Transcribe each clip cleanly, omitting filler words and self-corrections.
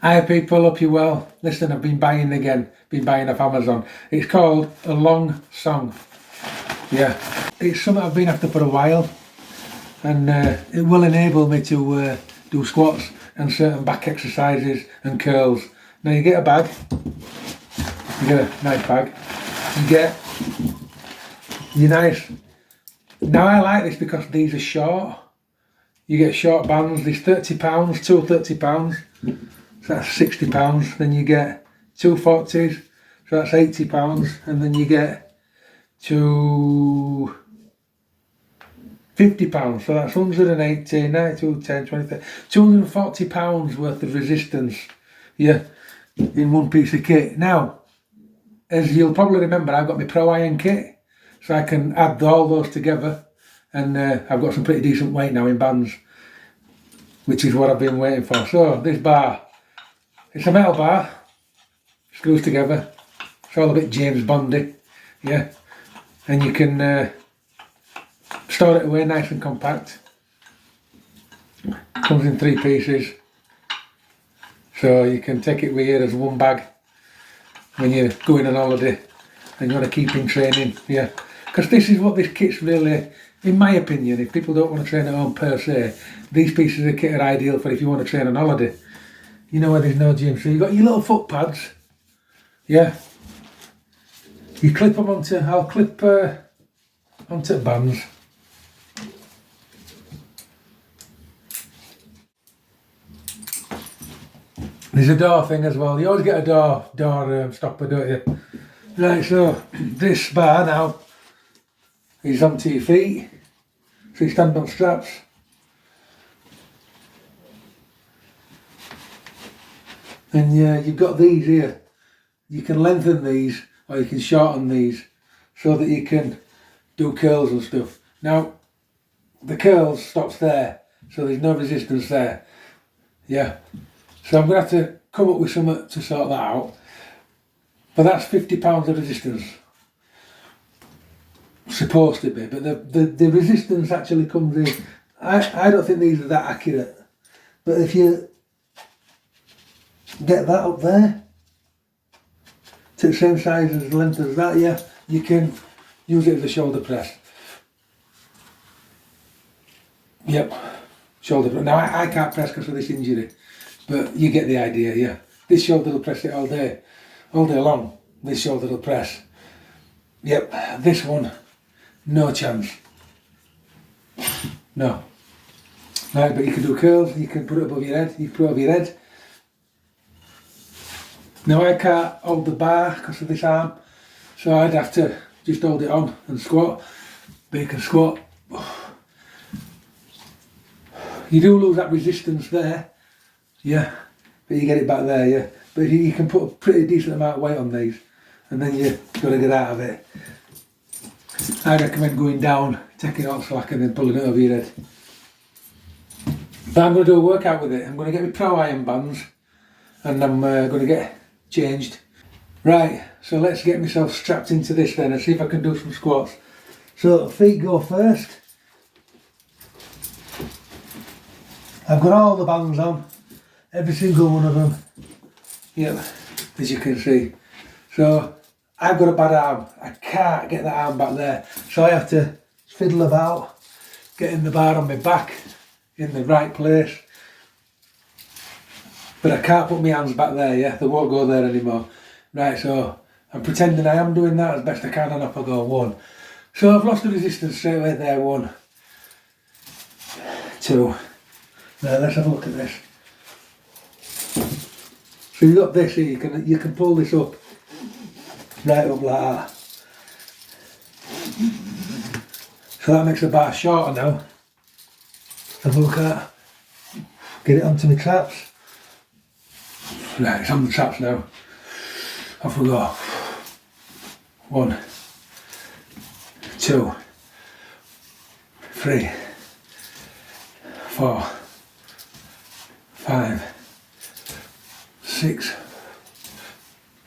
Hi people, hope you're well. Listen, I've been buying off Amazon. It's called A Long Song. Yeah, it's something I've been after for a while, and it will enable me to do squats and certain back exercises and curls. Now you get a bag, you get a nice bag, you get your nice. Now I like this because these are short. You get short bands. There's £30, two £30. So that's £60. Then you get two 40s, so that's £80. And then you get two £50, so that's 180, 92, 10, 20, 30, £240 worth of resistance, yeah, in one piece of kit. Now, as you'll probably remember, I've got my Pro Iron kit, so I can add all those together, and I've got some pretty decent weight now in bands, which is what I've been waiting for. So this bar, it's a metal bar, screws together, it's all a bit James Bondy, yeah, and you can store it away nice and compact. Comes in 3 pieces, so you can take it with you as one bag when you're going on holiday and you want to keep in training, yeah, because this is what this kit's really, in my opinion, if people don't want to train at home per se, these pieces of kit are ideal for if you want to train on holiday. You know where there's no gym, so you've got your little foot pads, yeah. You clip them onto, I'll clip onto bands. There's a door thing as well. You always get a door stopper, don't you? Right, so this bar now is onto your feet, so you stand on straps. And you've got these here. You can lengthen these or you can shorten these so that you can do curls and stuff. Now, the curls stops there, so there's no resistance there. Yeah. So I'm going to have to come up with something to sort that out. But that's £50 of resistance. Supposed to be, but the resistance actually comes in. I don't think these are that accurate. But if you get that up there to the same size as length as that, yeah, you can use it as a shoulder press. Yep, shoulder press. Now I can't press because of this injury, but you get the idea, yeah. This shoulder will press it all day long. This shoulder will press. Yep, this one, no chance. No. Right, but you can do curls, you can put it above your head, you can put it over your head. Now I can't hold the bar because of this arm, so I'd have to just hold it on and squat. But you can squat. You do lose that resistance there, yeah, but you get it back there, yeah. But you can put a pretty decent amount of weight on these, and then you've got to get out of it. I recommend going down, taking it off slack and then pulling it over your head. But I'm going to do a workout with it. I'm going to get my Pro Iron bands, and I'm going to get changed. Right, so let's get myself strapped into this then and see if I can do some squats. So feet go first. I've got all the bands on, every single one of them. Yep, as you can see. So I've got a bad arm. I can't get that arm back there, so I have to fiddle about getting the bar on my back in the right place. But I can't put my hands back there, yeah, they won't go there anymore. Right, so I'm pretending I am doing that as best I can, and off I go. 1. So I've lost the resistance straight away there. 1, 2. Now let's have a look at this. So you've got this here, you can pull this up, right up like that. So that makes the bar shorter now. Have a look at that. Get it onto my traps. Right, it's on the traps now. Off we go. 1, 2, 3, 4, 5, 6,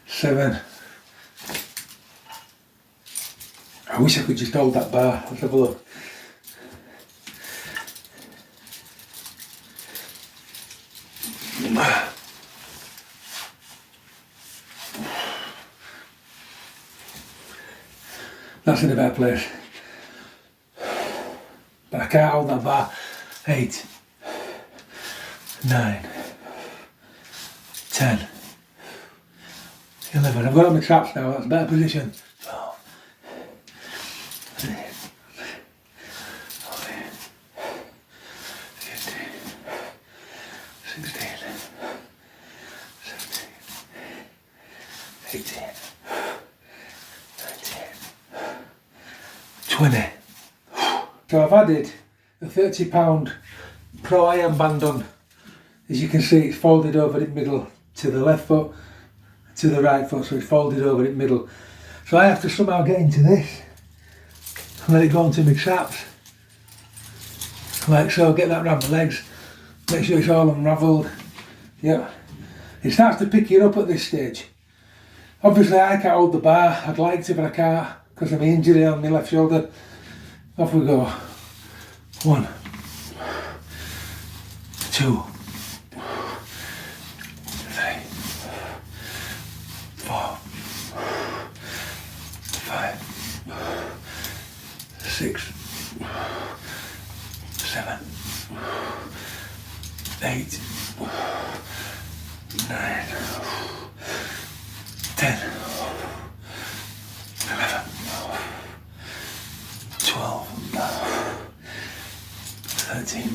7. I wish I could just hold that bar. Let's have a look. That's in a better place. But I can't hold that bar. 8, 9, 10, 11. I've got on my traps now, that's a better position. 12, 13, 14, 15, 16, 17, 18, 19, 20. So I've added a £30 Pro Iron band on. As you can see, it's folded over in middle to the left foot, to the right foot, so it's folded over in middle. So I have to somehow get into this and let it go onto my traps. Like so, get that around my legs, make sure it's all unravelled. Yep. It starts to pick you up at this stage. Obviously I can't hold the bar, I'd like to but I can't because of my injury on my left shoulder. Off we go. 1, 2, 3, 4, 5, 6, 7, 8, 9, 10, 11, 12, 13,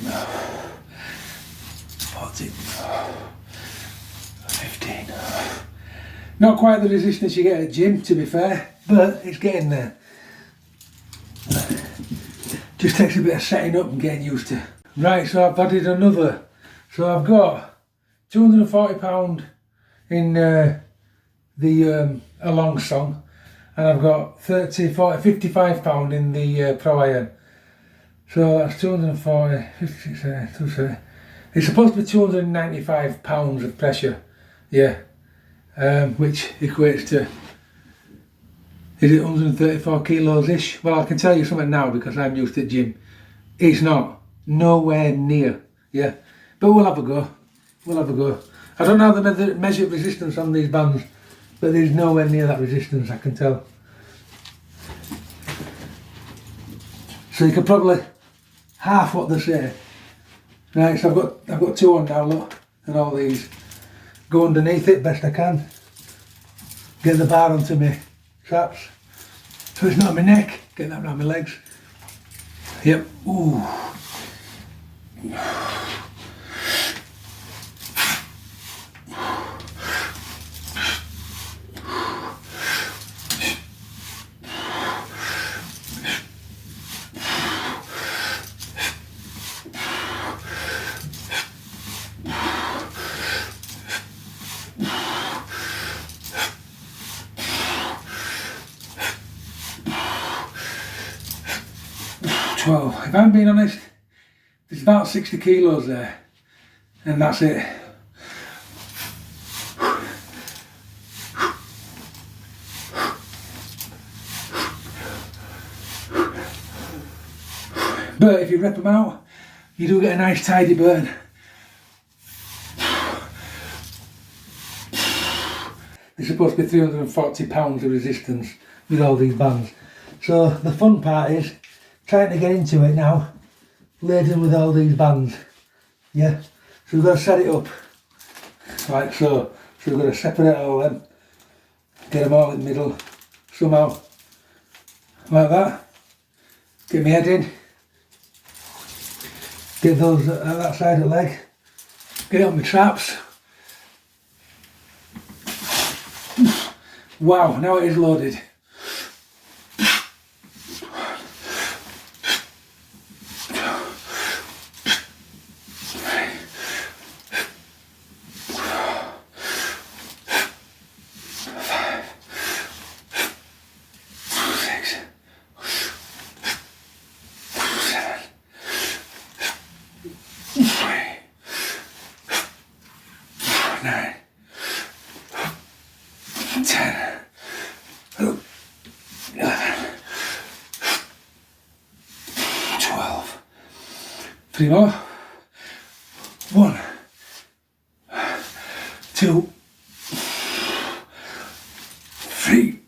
14, 15. Not quite the resistance you get at gym, to be fair, but it's getting there. Just takes a bit of setting up and getting used to. Right, so I've added another. So I've got £240 in the Along Song, and I've got 30, 40, £55 in the Pro Iron. So that's 240, 56, 270. It's supposed to be £295 of pressure, yeah, which equates to, is it 134 kilos ish? Well, I can tell you something now because I'm used to gym. It's not, nowhere near, yeah, but we'll have a go. We'll have a go. I don't know the measured resistance on these bands, but there's nowhere near that resistance, I can tell. So you could probably half what they say. Right, so I've got 2 on now, look, and all these. Go underneath it best I can. Get the bar onto me traps, so it's not on my neck. Get that around my legs. Yep. Ooh. 12. If I'm being honest, there's about 60 kilos there, and that's it. But if you rip them out, you do get a nice tidy burn. There's supposed to be £340 of resistance with all these bands. So the fun part is trying to get into it now, laden with all these bands. Yeah, so we've got to set it up like so. So we've got to separate all them, get them all in the middle somehow, like that. Get my head in, get those at that side of the leg, get it on my traps. Wow, now it is loaded. Three more. 1, 2, 3,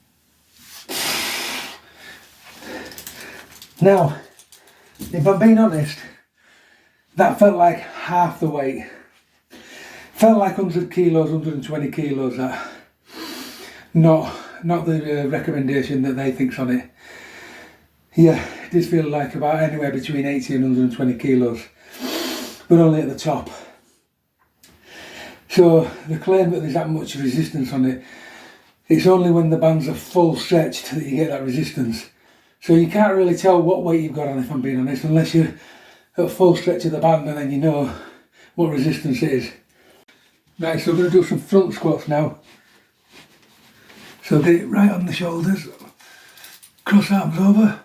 Now, if I'm being honest, that felt like half the weight. Felt like 100 kilos, 120 kilos. That, not the recommendation that they think's on it. Yeah, it does feel like about anywhere between 80 and 120 kilos, but only at the top. So the claim that there's that much resistance on it, it's only when the bands are full stretched that you get that resistance. So you can't really tell what weight you've got on, if I'm being honest, unless you're at full stretch of the band, and then you know what resistance it is. Right, so we're going to do some front squats now. So get it right on the shoulders, cross arms over,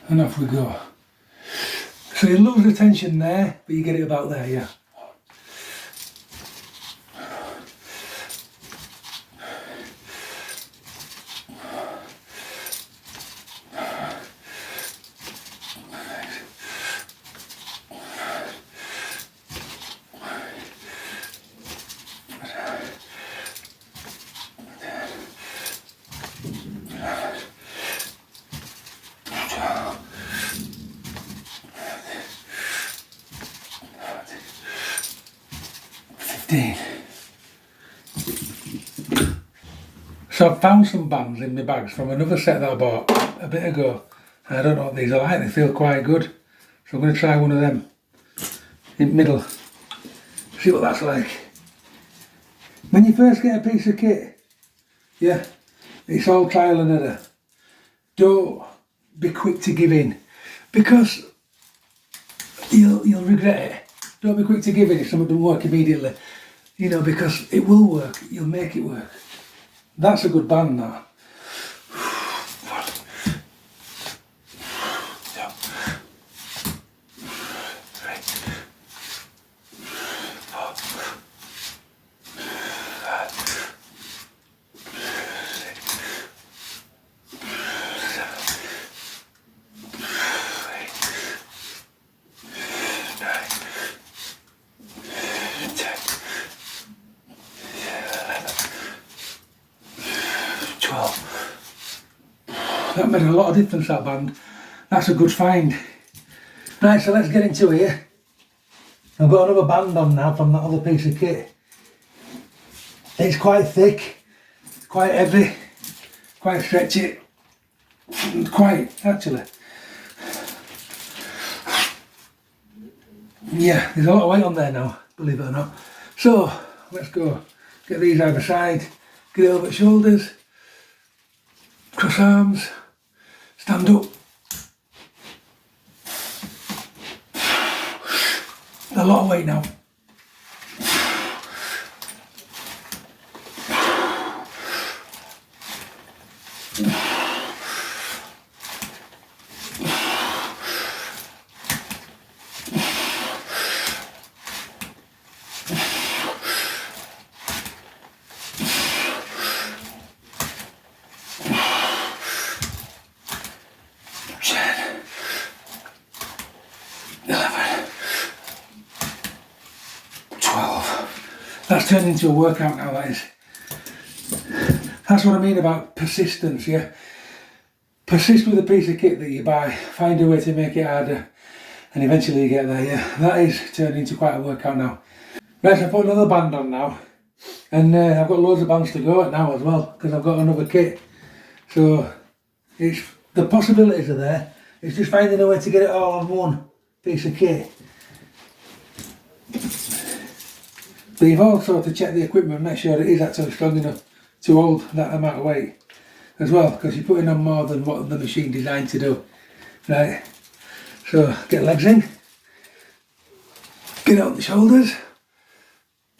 and off we go. So you lose the tension there, but you get it about there, yeah. So I've found some bands in my bags from another set that I bought a bit ago. I don't know what these are like, they feel quite good. So I'm going to try one of them in the middle. See what that's like. When you first get a piece of kit, yeah, it's all trial and error. Don't be quick to give in, because you'll regret it. Don't be quick to give in if something doesn't work immediately. You know, because it will work, you'll make it work. That's a good band, that. That made a lot of difference, that band. That's a good find. Right, so let's get into here. I've got another band on now from that other piece of kit. It's quite thick, quite heavy, quite stretchy, quite, actually. Yeah, there's a lot of weight on there now, believe it or not. So, let's go. Get these either side, get it over the shoulders, cross arms, stand up. A lot of weight now. That's turned into a workout now, that is. That's what I mean about persistence, yeah? Persist with a piece of kit that you buy, find a way to make it harder, and eventually you get there, yeah? That is turned into quite a workout now. Right, so I put another band on now, and I've got loads of bands to go at now as well, because I've got another kit. So, the possibilities are there, it's just finding a way to get it all on one piece of kit. But you've also to check the equipment and make sure it is actually strong enough to hold that amount of weight as well, because you're putting on more than what the machine designed to do. Right, so get legs in, get out the shoulders,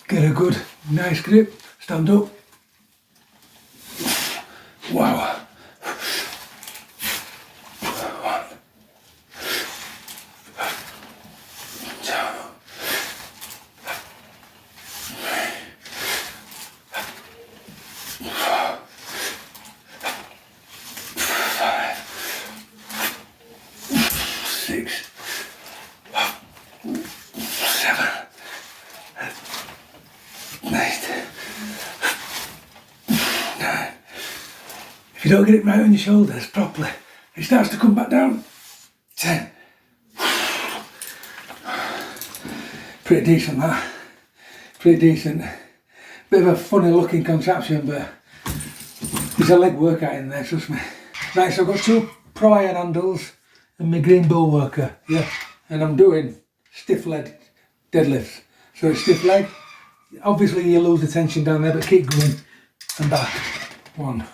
get a good nice grip, stand up. Wow. 1, 2, 6, 7, 8, 9. If you don't get it right on your shoulders properly, It starts to come back down. 10. Pretty decent that. Pretty decent. Bit of a funny looking contraption, but there's a leg workout in there, trust me. Right, so I've got 2 Pro Iron handles and my green bull worker, yeah. And I'm doing stiff leg deadlifts. So it's stiff leg. Obviously you lose the tension down there, but keep going and back. 1. 2.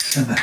7.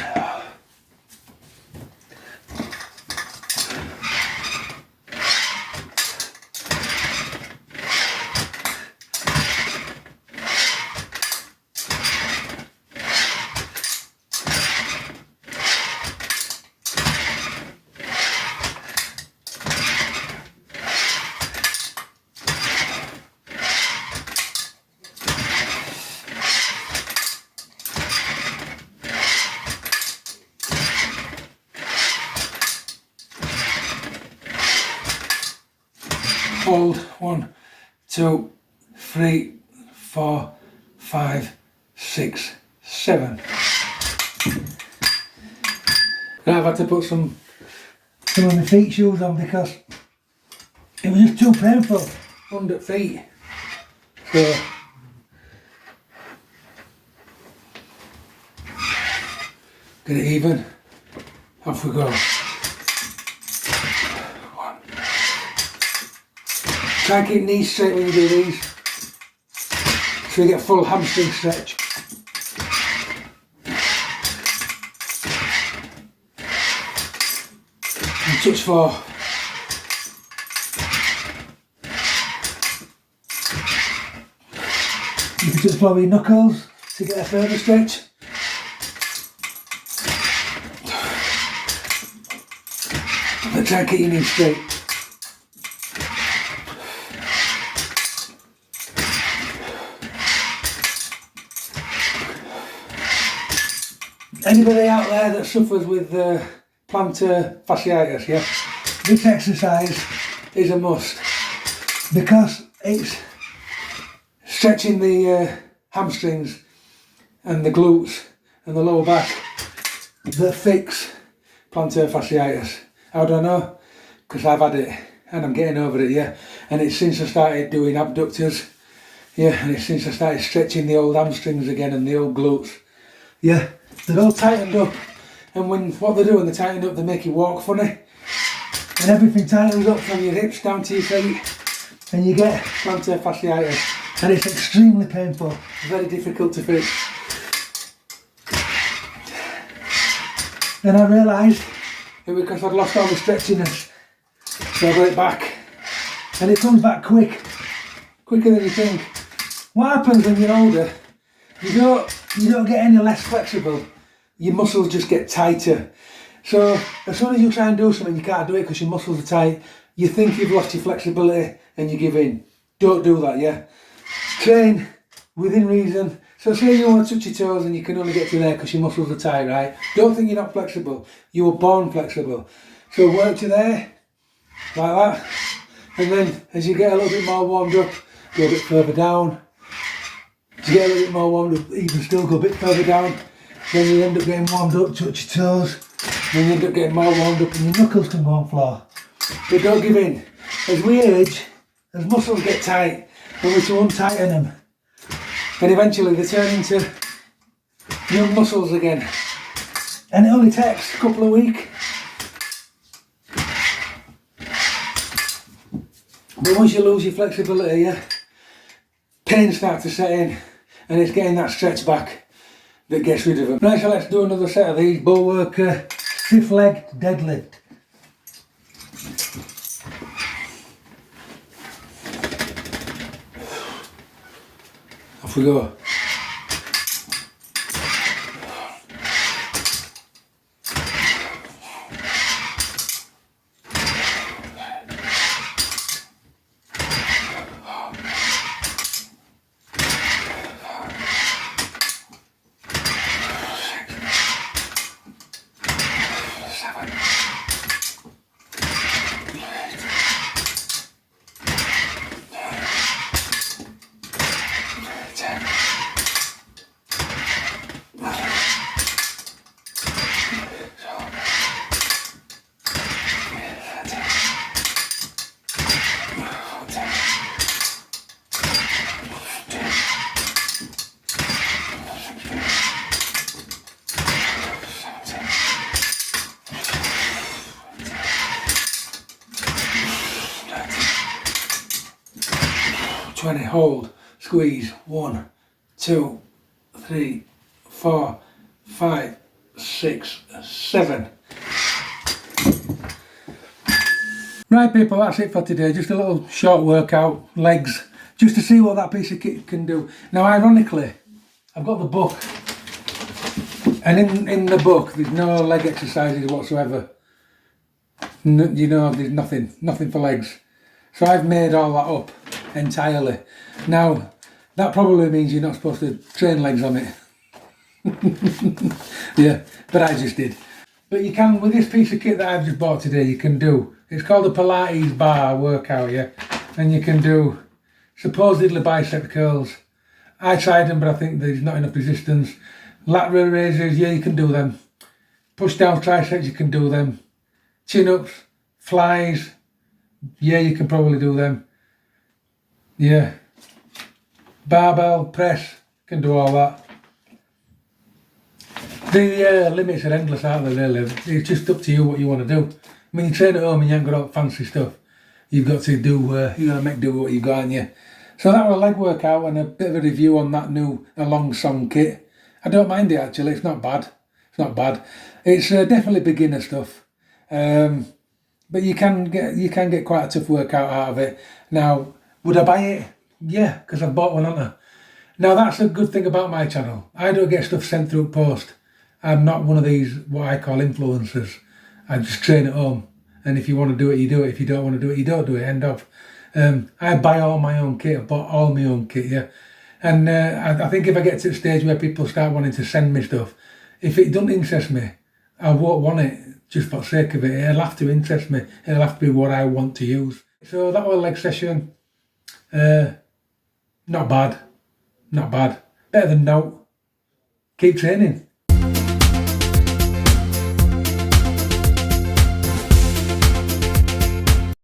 Hold. 1, 2, 3, 4, 5, 6, 7. Now I've had to put some of my feet shoes on because it was just too painful under feet. So get it even. Off we go. Try and keep knees straight when you do these, so you get full hamstring stretch. And touch 4. You can touch 4 with your knuckles to get a further stretch. But try and keep your knees straight. Anybody out there that suffers with plantar fasciitis, yeah, this exercise is a must because it's stretching the hamstrings and the glutes and the lower back that fix plantar fasciitis. How do I know? Because I've had it and I'm getting over it, yeah. And it's since I started doing abductors, yeah, and it's since I started stretching the old hamstrings again and the old glutes, yeah. They're all tightened up, and what they do when they're tightened up, they make you walk funny, and everything tightens up from your hips down to your feet, and you get plantar fasciitis, and it's extremely painful, very difficult to fix. Then I realised it was because I'd lost all the stretchiness, so I got it back, and it comes back quicker than you think. What happens when you're older? You don't get any less flexible. Your muscles just get tighter. So as soon as you try and do something, you can't do it because your muscles are tight. You think you've lost your flexibility and you give in. Don't do that, yeah? Train within reason. So say you want to touch your toes and you can only get to there because your muscles are tight, right? Don't think you're not flexible. You were born flexible. So work to there, like that. And then as you get a little bit more warmed up, go a bit further down. As you get a little bit more warmed up, even still go a bit further down. Then you end up getting warmed up, touch your toes. Then you end up getting more warmed up and your knuckles can go on floor. But don't give in. As we age, as muscles get tight, and we to untighten them. And eventually they turn into young muscles again. And it only takes a couple of weeks. But once you lose your flexibility, yeah, pain starts to set in, and it's getting that stretch back that gets rid of them. Right, so let's do another set of these bull worker stiff leg deadlift. Off we go. 20, hold, squeeze, 1, 2, 3, 4, 5, 6, 7. Right people, that's it for today. Just a little short workout, legs, just to see what that piece of kit can do. Now ironically, I've got the book, and in the book there's no leg exercises whatsoever. You know, there's nothing for legs. So I've made all that up entirely. Now, that probably means you're not supposed to train legs on it. Yeah, but I just did. But you can, with this piece of kit that I've just bought today, you can do, it's called a Pilates bar workout, yeah? And you can do supposedly bicep curls. I tried them, but I think there's not enough resistance. Lateral raises, yeah, you can do them. Push down triceps, you can do them. Chin-ups, flies, yeah, you can probably do them. Yeah. Barbell, press, can do all that. The limits are endless, aren't they, really? It's just up to you what you want to do. When you train at home and you ain't got all fancy stuff, you've got to do, you've got to make do with what you got, haven't you? So that was a leg workout and a bit of a review on that new Along Song kit. I don't mind it actually, it's not bad. It's not bad. It's definitely beginner stuff. But you can get quite a tough workout out of it. Now, would I buy it? Yeah, because I've bought one, haven't I? Now that's a good thing about my channel. I don't get stuff sent through post. I'm not one of these, what I call influencers. I just train at home. And if you want to do it, you do it. If you don't want to do it, you don't do it. End of. I buy all my own kit. I've bought all my own kit, yeah. And I think if I get to the stage where people start wanting to send me stuff, if it doesn't interest me, I won't want it just for the sake of it. It'll have to interest me. It'll have to be what I want to use. So that was a leg session. Not bad. Not bad. Better than no. Keep training.